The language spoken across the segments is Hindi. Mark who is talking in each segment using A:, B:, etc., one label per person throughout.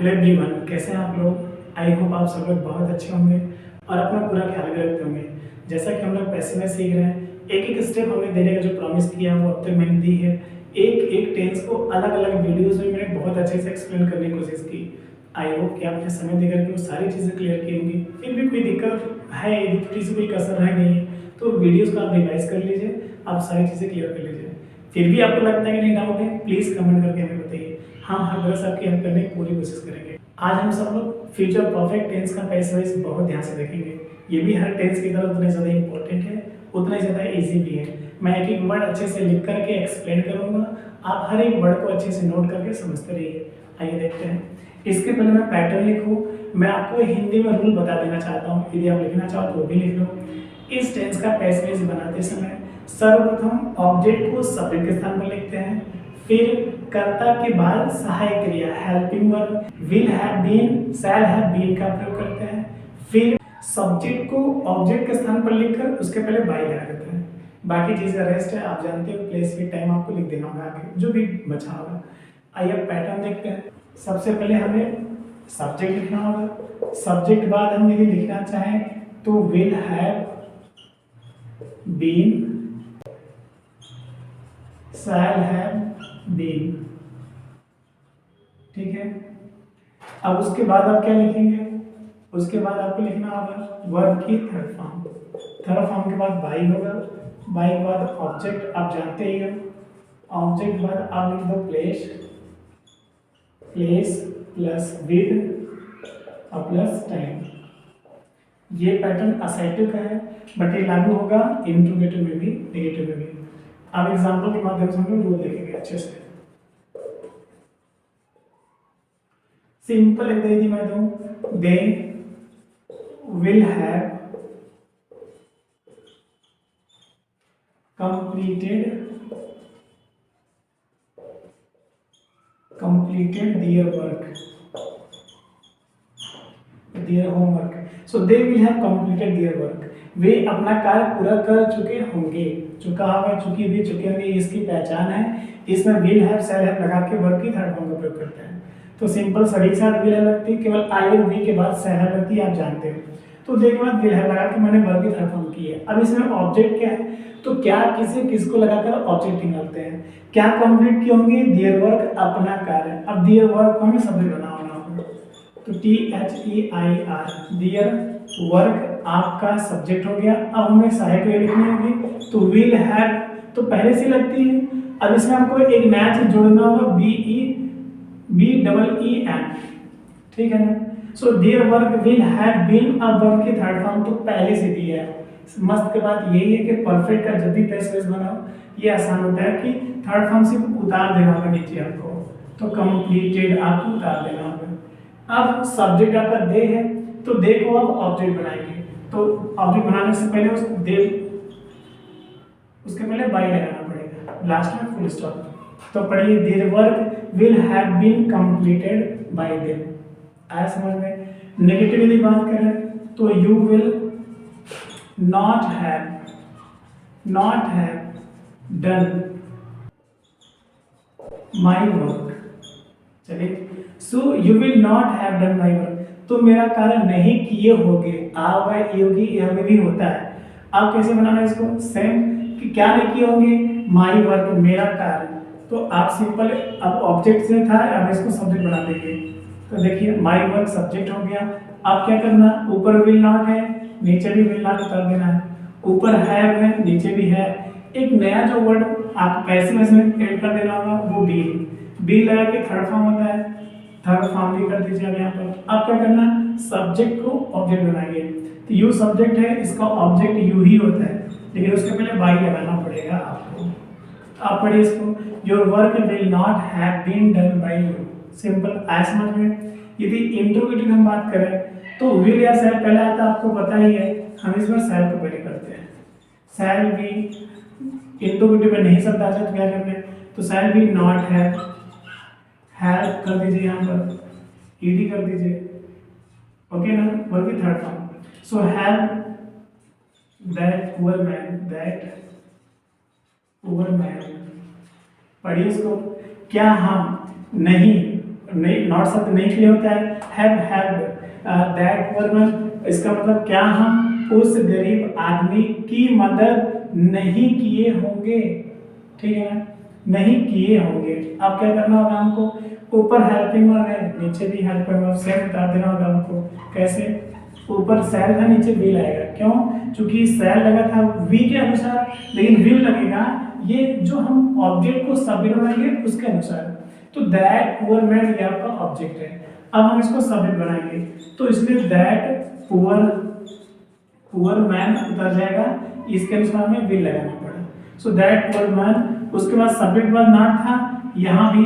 A: हेलो एवरीवन, कैसे हैं आप लोग। आई होप आप सब लोग बहुत अच्छे होंगे और अपना पूरा ख्याल भी रखते होंगे। जैसा कि हम लोग पैसे में सीख रहे हैं, एक एक स्टेप हमने देने का जो प्रॉमिस किया है वो अब तक मैंने दी है। एक एक टेंस को अलग अलग वीडियोस में मैंने बहुत अच्छे से एक्सप्लेन करने की कोशिश की। आई होप कि आपने समय देकर के वो सारी चीज़ें क्लियर की होंगी। फिर भी कोई दिक्कत है, यदि थोड़ी सी कोई कसर रह गई है तो वीडियोज़ को आप रिवाइज कर लीजिए, आप सारी चीज़ें क्लियर कर लीजिए। फिर भी आपको लगता है कि नहीं डाउट है, प्लीज़ कमेंट करके हमें बताइए। हम हर तरह से आपकी हेल्प करने की पूरी कोशिश करेंगे। आज हम सब लोग फ्यूचर परफेक्ट टेंस का पैसे वाइज बहुत ध्यान से देखेंगे। ये भी हर टेंस की तरह उतना ज़्यादा इंपॉर्टेंट है, उतना ही ज़्यादा इजी भी है। मैं एक एक वर्ड अच्छे से लिख करके एक्सप्लेन करूँगा, आप हर एक वर्ड को अच्छे से नोट करके समझते रहिए। आइए देखते हैं। इसके पहले मैं पैटर्न लिखूँ, मैं आपको हिंदी में रूल बता देना चाहता हूँ, यदि आप लिखना चाहो तो वो भी लिख लो। इस टेंस का पैसे वाइज बनाते समय सर्वप्रथम ऑब्जेक्ट को सब्जेक्ट के स्थान पर लिखते हैं, फिर कर्ता के बाद सहायक क्रिया helping verb will have been, shall have been का प्रयोग करते हैं, फिर सब्जेक्ट को ऑब्जेक्ट के स्थान पर लिखकर उसके पहले बाई लगा देते हैं। बाकी चीज़ रेस्ट है, आप जानते हो, प्लेस भी टाइम आपको लिख देना होगा आगे जो भी बचा होगा। आइए पैटर्न देखते हैं। सबसे पहले हमें सब्जेक्ट लिखना होगा, सब्जेक्ट बाद हम यदि लिखना चाहें तो will have been, shall have been, ठीक है। अब उसके बाद आप क्या लिखेंगे, उसके बाद आपको लिखना होगा वर्ब की थर्ड फॉर्म, थर्ड फॉर्म के बाद बाई होगा, बाई के बाद ऑब्जेक्ट आप जानते ही हो, ऑब्जेक्ट के बाद आप लिख दो प्लेस, प्लेस प्लस विद और प्लस टाइम। ये पैटर्न असर्टिव का है, बट ये लागू होगा इंट्रोगेटिव में भी, नेगेटिव में भी। अब एग्जांपल के माध्यम से हम लोग रूल देखेंगे अच्छे से। सिंपल यदि मैं दूं, they will have completed their work, their homework, so they will have completed their work, वे अपना कार्य पूरा कर चुके होंगे, चुका होगा, चुकी भी, चुके होंगे, इसकी पहचान है। इसमें विल हैव, शैल हैव लगा के वर्ब की थर्ड फॉर्म का प्रयोग करते हैं। तो सिंपल सभी के साथ विल हैव लगती है, केवल आई और वी के बाद शैल हैव लगती है, आप जानते हो। तो दे के बाद विल हैव लगा के मैंने वर्ब की थर्ड फॉर्म की है। अब इसमें ऑब्जेक्ट क्या है, तो क्या किसी किसको लगाकर ऑब्जेक्ट निकालते हैं, क्या कंप्लीट किए होंगे, देयर वर्क, अपना कार्य। अब देयर वर्क को हमें सब्जेक्ट बनाना होगा, तो THEIR, देयर वर्क आपका सब्जेक्ट हो गया। अब हमें सहायक क्रिया लिखनी होगी, तो विल हैव तो पहले से लगती है। अब इसमें हमको एक नया चीज जोड़ना होगा, BEEN, ठीक है ना। So their work will have been, अब वर्क की थर्ड फॉर्म तो पहले से दी है। मस्त के बात यही है कि परफेक्ट का जब भी पेस्ट वेस्ट बनाओ ये आसान होता है कि थर्ड फॉर्म सिर्फ उतार देना होगा नीचे आपको, तो कंप्लीटेड आपको उतार देना होगा। अब सब्जेक्ट आपका दे है, तो दे को आप ऑब्जेक्ट बनाएंगे, तो ऑब्जेक्ट बनाने से पहले उस दे, उसके पहले बाई लगाना पड़ेगा, लास्ट में फुल स्टॉप। तो पढ़िए, their work will have been completed by them. आया समझ में। नेगेटिव यदि बात करें तो you will not have done my work, चलिए, so you will not have done my work, तो मेरा कार्य नहीं किए होगे, आओगे योगी यह में भी होता है। अब कैसे बनाना इसको, सेम कि क्या नहीं किए होंगे, my work मेरा कार्य, तो आप सिंपल, अब ऑब्जेक्ट से था, अब इसको सब्जेक्ट बना देंगे। तो देखिए my work सब्जेक्ट हो गया। अब क्या करना, ऊपर will not है, नीचे भी will not उतार देना है, ऊपर हैव है, नीचे भी है। एक नया जो वर्ड आप पैसे में ऐड कर देना होगा, वो बी लगा के थर्ड फॉर्म होता है, थर्ड फॉर्म भी कर दीजिए। अब यहाँ पर आप क्या करना, सब्जेक्ट को ऑब्जेक्ट बनाएंगे, तो यू सब्जेक्ट है, इसका ऑब्जेक्ट यू ही होता है, लेकिन उसके पहले बाई लगाना पड़ेगा आपको। आप पढ़िए इसको, your work will not have been done by you. Simple, आया समझ में। यदि इंट्रोगेटिव हम बात करें तो विल या शैल पहले आता है, आपको पता ही है, हम इसमें शैल को पहले करते हैं। शैल भी इंट्रोगेटिव में नहीं शब्द आ जाए तो क्या करना है, तो शैल भी नॉट हैव कर दीजिए, यहाँ पर ईडी कर दीजिए, ओके ना, वर्ब की third form. So have that poor man, पढ़िए इसको, क्या हम नहीं नहीं, नॉट शब्द नहीं के लिए होता है, हैव हैव्ड, दैट वर्ब, इसका मतलब क्या हम उस गरीब आदमी की मदद नहीं किए होंगे, ठीक है ना, नहीं किए होंगे। अब क्या करना होगा हमको, ऊपर हेल्पिंग वर्ब है, नीचे भी हेल्पिंग वर्ब सेम बता देना होगा हमको। कैसे, ऊपर सेल था, नीचे विल आएगा, क्यों, क्योंकि सेल लगा था वी के अनुसार, लेकिन विल लगेगा ये जो हम ऑब्जेक्ट को सब्जेक्ट बनाएंगे उसके अनुसार। तो दैट पुअर मैन ये आपका ऑब्जेक्ट है। अब हम इसको सब्जेक्ट बनाएंगे, तो इसलिए दैट पुअर मैन उतर जाएगा, इसके अनुसार हमें विल लगाना पड़ा। सो दैट पुअर मैन, उसके बाद सब्जेक्ट वर्ब नॉट था, यहाँ भी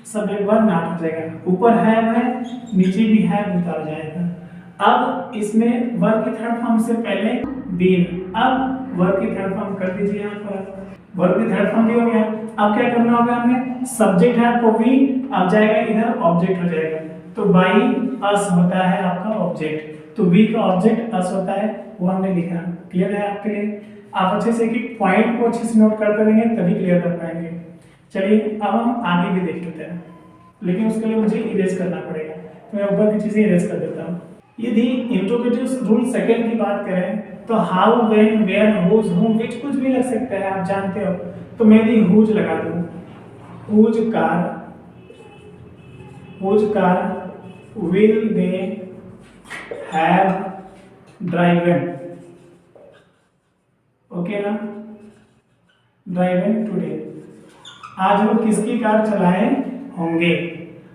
A: सब्जेक्ट वर्ब नॉट हो जाएगा, ऊपर हैव है, नीचे भी हैव उतर जाएगा। अब इसमें वर्ब की थर्ड फॉर्म से पहले बीन, अब वर्ब की थर्ड फॉर्म कर दीजिए यहाँ पर, वर्ब की थर्ड फॉर्म भी हो गया। अब क्या करना होगा हमें, सब्जेक्ट है आपको वी, अब जाएगा इधर ऑब्जेक्ट हो जाएगा, तो बाई अस होता है आपका ऑब्जेक्ट, तो वी का ऑब्जेक्ट अस होता है, वो हमने लिखा। क्लियर है आपके लिए? आप अच्छे से एक पॉइंट को अच्छे से नोट करते रहेंगे तभी क्लियर कर पाएंगे। चलिए अब हम आगे भी देख लेते हैं, लेकिन उसके लिए मुझे इरेज करना पड़ेगा, तो मैं ऊपर की चीजें इरेज कर देता हूँ। यदि इंट्रोगेटिव रूल सेकंड की बात करें तो हाउ, व्हेन, वेयर, हुज, हुम, व्हिच कुछ भी लग सकता है, आप जानते हो। तो मैं यदि हुज लगा दूं, whose car will they have driven, okay ना, ड्राइवन टुडे, आज वो किसकी कार चलाए होंगे।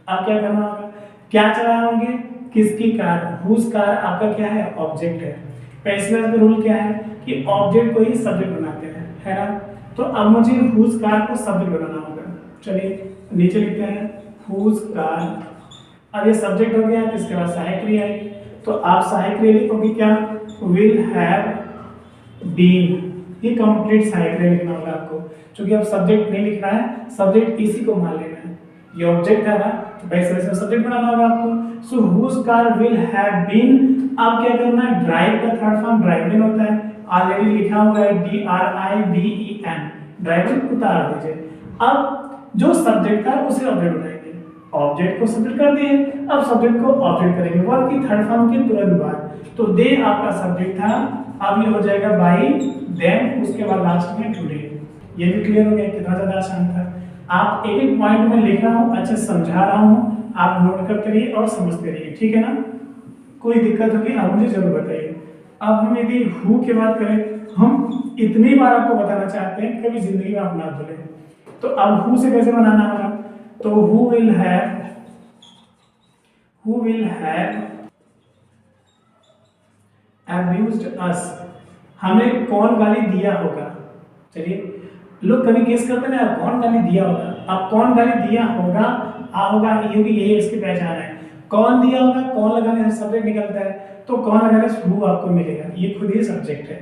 A: अब क्या करना होगा, क्या चलाए होंगे, किसकी कार, हुज कार आपका क्या है, ऑब्जेक्ट है। पहले का रूल क्या है कि ऑब्जेक्ट को ही सब्जेक्ट बनाते हैं, है ना। तो अब मुझे हुज कार को सब्जेक्ट बनाना होगा। चलिए नीचे लिखते हैं हुज कार, अब ये सब्जेक्ट हो गया, तो इसके बाद सहायक क्रिया आएगी, तो आप सहायक क्रिया लिखोगे क्या, विल हैव बीन, ये कंप्लीट सहायक क्रिया लिखना होगा आपको, क्योंकि अब सब्जेक्ट नहीं लिखना है, सब्जेक्ट इसी को मान लेना है, ये ऑब्जेक्ट है ना, तो पहले से सब्जेक्ट बनाना होगा आपको। So whose car will have been, अब क्या करना है, ड्राइव का थर्ड फॉर्म ड्राइवन होता है, ऑलरेडी लिखा हुआ है DRIVEN, ड्राइवन उतार दीजिए। अब जो सब्जेक्ट था उसे ऑब्जेक्ट बनाएंगे, ऑब्जेक्ट को सब्जेक्ट कर दिए, अब सब्जेक्ट को ऑब्जेक्ट करेंगे वर्ब की थर्ड फॉर्म के तुरंत बाद। तो दे आपका सब्जेक्ट था, अब ये हो जाएगा बाई देम, उसके बाद लास्ट में टुडे। ये भी क्लियर हो गया, कितना ज्यादा आसान था। आप एक एक पॉइंट में लिख रहा हूँ, अच्छे समझा रहा हूँ, आप नोट करते रहिए और समझते रहिए, ठीक है ना। कोई दिक्कत होगी आप मुझे जरूर बताइए। अब हम यदि हु की बात करें, हम इतनी बार आपको बताना चाहते हैं कभी जिंदगी में आप ना भूलें। तो अब हु से कैसे बनाना होगा, तो हु विल हैव अब्यूज्ड अस, हमें कौन गाली दिया होगा। चलिए लोग कभी गेस करते हैं ना, कौन गाली दिया होगा, अब कौन गाली दिया होगा, आ होगा ई होगी, यही इसकी पहचान है। कौन दिया होगा, कौन लगाने से सब्जेक्ट निकलता है, तो कौन लगाने से हु आपको मिलेगा, ये खुद ही सब्जेक्ट है।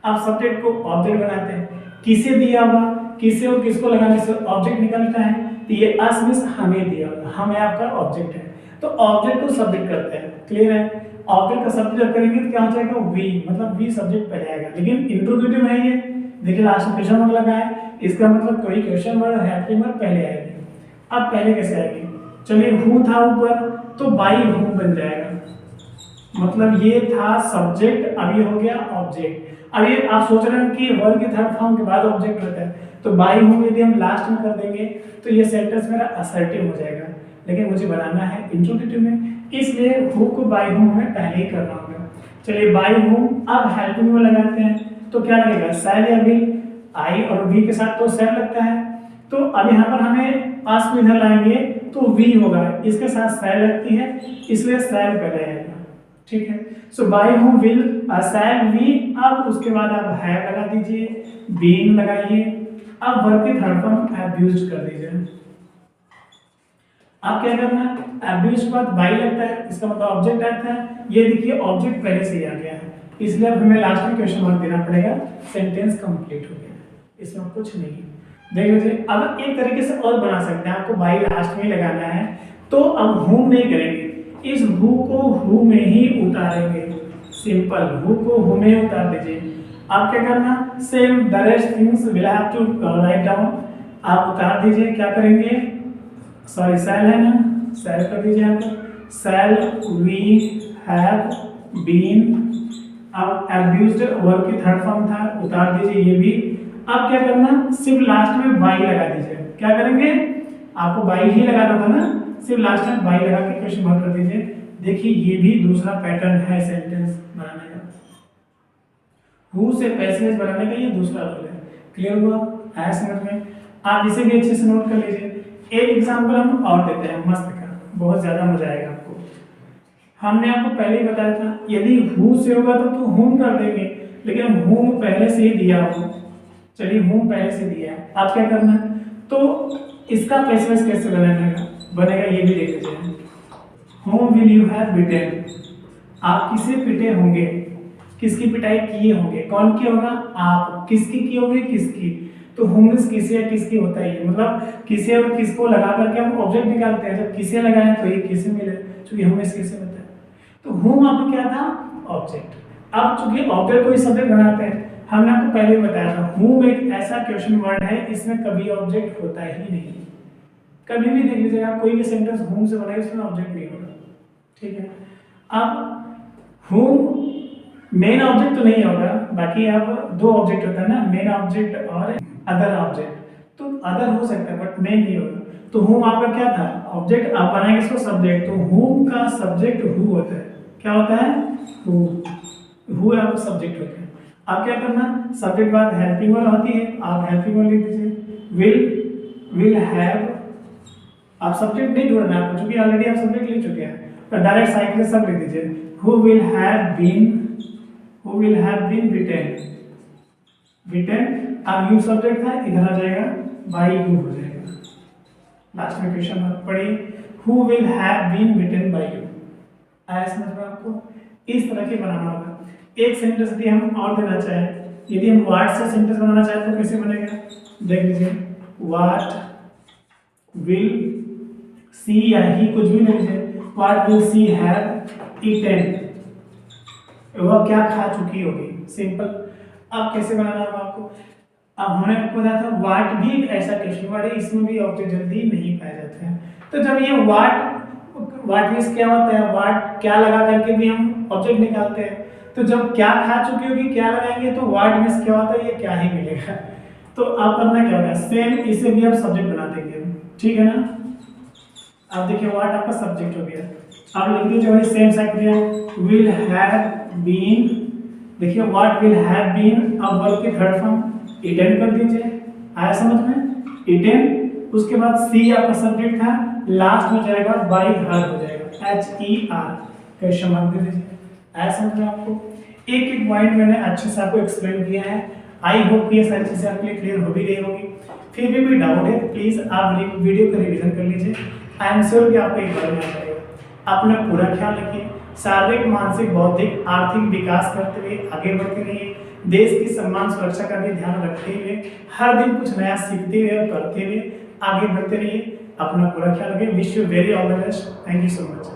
A: आप सब्जेक्ट को ऑब्जेक्ट बनाते हैं, किसे दिया होगा, किसे और किसको लगाने से ऑब्जेक्ट निकलता है, तो ये अस मींस हमें दिया होगा, हमें आपका ऑब्जेक्ट है, तो ऑब्जेक्ट को सब्जेक्ट करते हैं। क्लियर है, ऑब्जेक्ट का सब्जेक्ट करेंगे तो क्या हो जाएगा, वी, मतलब वी सब्जेक्ट पहले आएगा, लेकिन इंट्रोगेटिव है ये, देखिए लास्ट में क्वेश्चन वर्ड लगा है, इसका मतलब कोई क्वेश्चन वर्ड हेल्पिंग वर्ड पहले आएगी। अब पहले कैसे आएगी, चलिए हु था ऊपर, तो बाई हु बन जाएगा, मतलब ये था सब्जेक्ट, अब ये हो गया ऑब्जेक्ट। अब ये आप सोच रहे हैं कि वर्ब के थर्ड फॉर्म के बाद ऑब्जेक्ट रहता है, तो बाई हु यदि हम लास्ट में कर देंगे तो ये सेंटेंस मेरा असर्टिव हो जाएगा, लेकिन मुझे बनाना है इंट्रोगेटिव में, इसलिए हु को बाई हु हमें पहले ही करना होगा। चलिए बाई हु, अब हेल्पिंग में लगाते हैं, तो क्या लगेगा, शैल या विल, आई और वी के साथ तो शैल लगता है, तो अब यहाँ पर हमें पास में इधर लाएंगे तो वी होगा, इसके साथ शैल लगती है, इसलिए शैल पहले आएगा, ठीक है। So by who will shall we, अब उसके बाद आप हैव लगा दीजिए, बीन लगाइए, अब वर्ब की थर्ड फॉर्म अब्यूज्ड कर दीजिए। अब क्या करना है, अब्यूज के बाद बाई लगता है, इसका मतलब ऑब्जेक्ट आता है, ये देखिए ऑब्जेक्ट पहले से ही आ गया है, इसलिए अब हमें लास्ट में क्वेश्चन मार्क देना पड़ेगा, सेंटेंस कंप्लीट हो गया, इसमें कुछ नहीं है। देख लीजिए, अब एक तरीके से और बना सकते हैं, आपको बाई लास्ट में ही लगाना है, तो अब हुम नहीं करेंगे, इस हु को हु में ही उतारेंगे, सिंपल, हु को हु में उतार दीजिए। आप क्या करना, same the rest things will have to write down, आप उतार दीजिए, क्या करेंगे, सॉरी शैल है ना, सेल कर दीजिए यहाँ पर, सेल वी हैव बीन। अब एब्यूज्ड वर्ब की थर्ड फॉर्म था, उतार दीजिए ये भी। अब क्या करना, सिर्फ लास्ट में बाई लगा दीजिए। क्या करेंगे, आपको बाई ही लगाना था ना, सिर्फ लास्ट में बाई लगा के क्वेश्चन मार्क कर दीजिए। देखिए ये भी दूसरा पैटर्न है सेंटेंस बनाने का, हु से पैसेज बनाने का ये दूसरा रोल है। क्लियर हुआ, आया समझ में? आप इसे भी अच्छे से नोट कर लीजिए। एक एग्जांपल हम और देते हैं मस्त का, बहुत ज्यादा मजा आएगा आपको। हमने आपको पहले ही बताया था यदि हु से होगा तो हुम कर देंगे, लेकिन हम हुम पहले से ही दिया हो। चलिए हुम पहले से दिया है, आप क्या करना है, तो इसका पैसेज कैसे बनेगा ये भी देख लीजिए। Whom will you have beaten? आप किसे पिटे होंगे, किसकी पिटाई किए होंगे, कौन किया होगा, आप। किसकी की होगी, किसकी। तो whom किसे या किसकी होता है, मतलब किसे और किसको लगा करके हम ऑब्जेक्ट निकालते हैं। जब किसे लगाए तो ये किसे मिले, क्योंकि whom किसे होता है। तो whom आपको क्या था, ऑब्जेक्ट। अब चूंकि ऑब्जेक्ट को सब्जेक्ट बनाते हैं, हमने आपको पहले बताया था whom एक ऐसा क्वेश्चन वर्ड है, इसमें कभी ऑब्जेक्ट होता ही नहीं। कभी भी देख लीजिएगा कोई भी सेंटेंस whom से बना है, इसमें ऑब्जेक्ट नहीं होगा। ठीक है, अब whom मेन ऑब्जेक्ट तो नहीं होगा, बाकी अब दो ऑब्जेक्ट होता है ना, मेन ऑब्जेक्ट और अदर ऑब्जेक्ट। तो अदर हो सकता है बट मेन नहीं होगा। तो whom आपका क्या था, ऑब्जेक्ट। आप बनाएंगे इसको सब्जेक्ट, तो whom का सब्जेक्ट who होता है। क्या होता है, who आपका सब्जेक्ट होता है। आप क्या करना, सब्जेक्ट बाद हेल्पिंग वर्ब होती है, आप हेल्पिंग वर्ब लिख दीजिए। विल हैव, आप सब्जेक्ट नहीं जोड़ना है क्योंकि ऑलरेडी आप सब्जेक्ट लिख चुके हैं, तो डायरेक्ट साइड में सब लिख दीजिए। हु विल हैव बीन बिटेन। अब यू सब्जेक्ट था, इधर आ जाएगा, बाय यू हो जाएगा। लास्ट में क्वेश्चन मार्क पढ़िए, who will have been beaten by you. आया समझ में आपको? इस तरह के बनाना होगा। एक सेंटेंस यदि हम और देना चाहें, यदि हम व्हाट से सेंटेंस बनाना चाहें तो कैसे बनेगा, देख लीजिए। व्हाट विल सी या ही, कुछ भी नहीं लीजिए। What will she have eaten, वह क्या खा चुकी होगी, सिंपल। अब कैसे बनाना होगा आपको, अब हमने आपको बताया था व्हाट भी एक ऐसा क्वेश्चन वर्ड है, इसमें भी ऑब्जेक्ट जल्दी नहीं पाए जाते हैं। तो जब ये व्हाट मींस क्या होता है, व्हाट क्या लगा करके भी हम ऑब्जेक्ट निकालते हैं। तो जब क्या खा चुकी होगी क्या लगाएंगे, तो व्हाट मींस क्या होता है, ये क्या ही मिलेगा। तो आप करना क्या होगा, सेम इसे भी आप सब्जेक्ट बना देंगे, ठीक है ना। अब देखिए व्हाट आपका सब्जेक्ट हो गया। अब लिख दीजिए वही सेम साइड दिया, विल हैव बीन। देखिए व्हाट विल हैव बीन, अब वर्ब की थर्ड फॉर्म ईटन कर दीजिए। आया समझ में, ईटन। उसके बाद सी आपका सब्जेक्ट था, लास्ट में जाएगा बाय हर हो जाएगा, HER, क्वेश्चन मार्क दे दीजिए। आया समझ में आपको? एक एक पॉइंट मैंने अच्छे से आपको एक्सप्लेन किया है। आई होप ये सारी चीजें आपके लिए क्लियर हो भी गई होगी। फिर भी कोई डाउट है प्लीज आप वीडियो को रिवीजन कर लीजिए। आई एम श्योर कि आपको एक बार में आ जाएगा। अपना पूरा ख्याल रखिए, शारीरिक मानसिक बौद्धिक आर्थिक विकास करते हुए आगे बढ़ते रहिए। देश की सम्मान सुरक्षा का भी ध्यान रखते हुए हर दिन कुछ नया सीखते हुए और करते हुए आगे बढ़ते रहिए। अपना पूरा ख्याल रखिए। Wish you very all the best. Thank you so much.